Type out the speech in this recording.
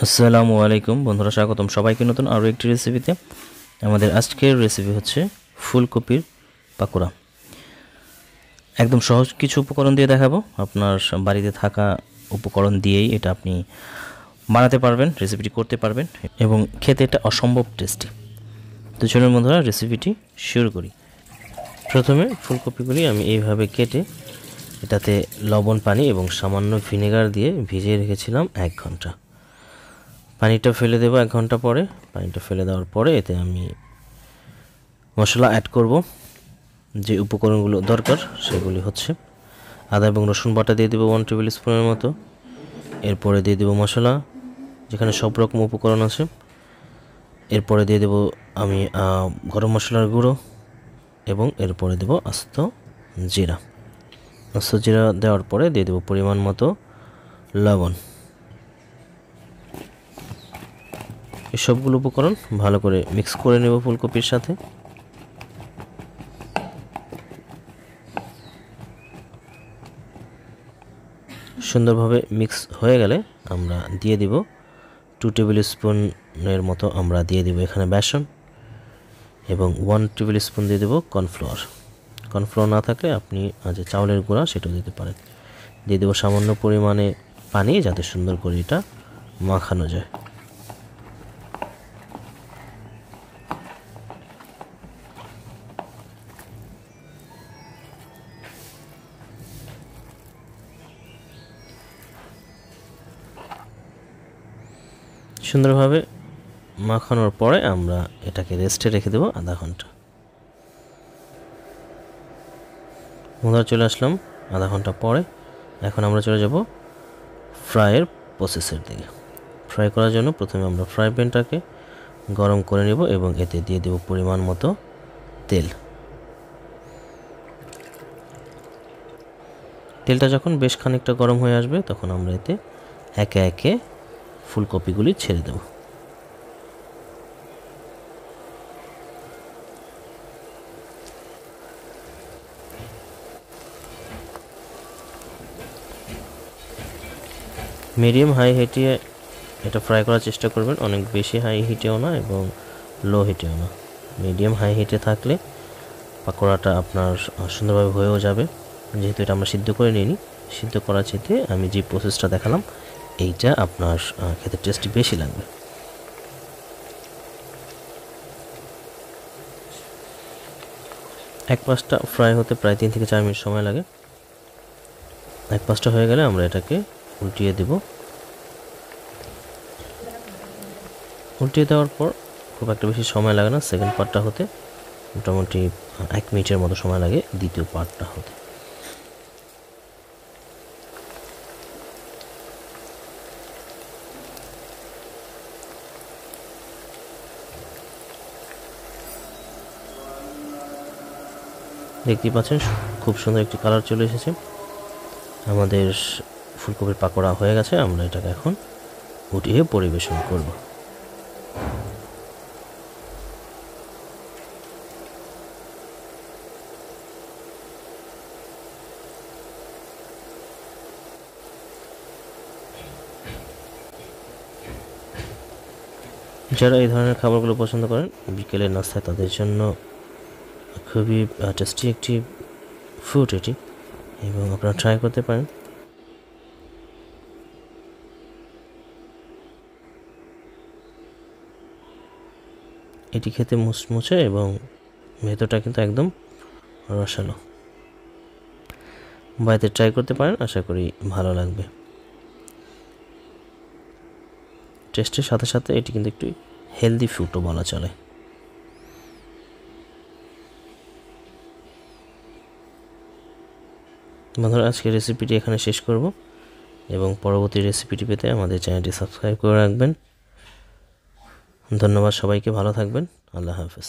আসসালামু আলাইকুম বন্ধুরা, স্বাগতম সবাইকে নতুন আরও একটি রেসিপিতে। আমাদের আজকের রেসিপি হচ্ছে ফুলকপির পাকোড়া। একদম সহজ কিছু উপকরণ দিয়ে দেখাবো। আপনার বাড়িতে থাকা উপকরণ দিয়েই এটা আপনি বানাতে পারবেন, রেসিপিটি করতে পারবেন এবং খেতে এটা অসম্ভব টেস্টি। তো চলুন বন্ধুরা, রেসিপিটি শুরু করি। প্রথমে ফুলকপিগুলি আমি এইভাবে কেটে এটাতে লবণ, পানি এবং সামান্য ভিনেগার দিয়ে ভিজিয়ে রেখেছিলাম 1 ঘন্টা। পানিটা ফেলে দেবো 1 ঘন্টা পরে। পানিটা ফেলে দেওয়ার পরে এতে আমি মশলা অ্যাড করব। যে উপকরণগুলো দরকার সেগুলি হচ্ছে আদা এবং রসুন বাটা দিয়ে দেবো 1 টেবিল স্পুনের মতো। এরপরে দিয়ে দেবো মশলা, যেখানে সব রকম উপকরণ আছে। এরপরে দিয়ে দেবো আমি গরম মশলার গুঁড়ো এবং এরপরে দেবো আস্ত জিরা। আস্ত জিরা দেওয়ার পরে দিয়ে দেবো পরিমাণ মতো লবণ। এই সবগুলো উপকরণ ভালো করে মিক্স করে নেব ফুলকপির সাথে। সুন্দরভাবে মিক্স হয়ে গেলে আমরা দিয়ে দিব 2 টেবিল স্পুনের মতো আমরা দিয়ে দিব এখানে বেসন এবং 1 টেবিল স্পুন দিয়ে দেব কর্নফ্লাওয়ার। কর্নফ্লাওয়ার না থাকলে আপনি যে চাউলের গুঁড়া সেটাও দিতে পারেন। দিয়ে দেব সামান্য পরিমাণে পানি, যাতে সুন্দর করে এটা মাখানো যায়। সুন্দরভাবে মাখানোর পরে আমরা এটাকে রেস্টে রেখে দেবো আধা ঘন্টা। বন্ধুরা, চলে আসলাম আধা ঘন্টা পরে। এখন আমরা চলে যাব ফ্রাইয়ের প্রসেসের দিকে। ফ্রাই করার জন্য প্রথমে আমরা ফ্রাই প্যানটাকে গরম করে নেব এবং এতে দিয়ে দেব পরিমাণ মতো তেল। তেলটা যখন বেশ খানিকটা গরম হয়ে আসবে তখন আমরা এতে একে একে ফুলকপিগুলি ছেড়ে দেব। মিডিয়াম হাই হিটে এটা ফ্রাই করার চেষ্টা করবেন, অনেক বেশি হাই হিটেও না এবং লো হিটেও না। মিডিয়াম হাই হিটে থাকলে পাকোড়াটা আপনার সুন্দরভাবে হয়েও যাবে। যেহেতু এটা আমরা সিদ্ধ করে নিইনি, সিদ্ধ করার চেয়ে আমি যে প্রসেসটা দেখালাম এইটা আপনার খেতে টেস্টি বেশি লাগবে। এক পাশটা ফ্রাই হতে প্রায় 3 থেকে 4 মিনিট সময় লাগে। এক পাশটা হয়ে গেলে আমরা এটাকে উল্টিয়ে দেব। উল্টিয়ে দেওয়ার পর খুব একটা বেশি সময় লাগে না। সেকেন্ড পার্টটা হতে মোটামুটি 1 মিনিটের মতো সময় লাগে দ্বিতীয় পার্টটা হতে। দেখতেই পাচ্ছেন খুব সুন্দর একটি কালার চলে এসেছে। আমাদের ফুলকপির পাকোড়া হয়ে গেছে। আমরা এটাকে এখন উঠিয়ে পরিবেশন করব। যারা এই ধরনের খাবারগুলো পছন্দ করেন বিকেলের নাস্তায়, তাদের জন্য খুবই টেস্টি একটি ফুড এটি, এবং আপনারা ট্রাই করতে পারেন। এটি খেতে মুচমুচে এবং ভেতরটা কিন্তু একদম রসালো। বাড়িতে ট্রাই করতে পারেন, আশা করি ভালো লাগবে। টেস্টের সাথে সাথে এটি কিন্তু একটু হেলদি ফুডও বলা চলে। বন্ধুরা, আজকের রেসিপিটি এখানে শেষ করব এবং পরবর্তী রেসিপিটি পেতে আমাদের চ্যানেলটি সাবস্ক্রাইব করে রাখবেন। ধন্যবাদ সবাইকে, ভালো থাকবেন। আল্লাহ হাফেজ।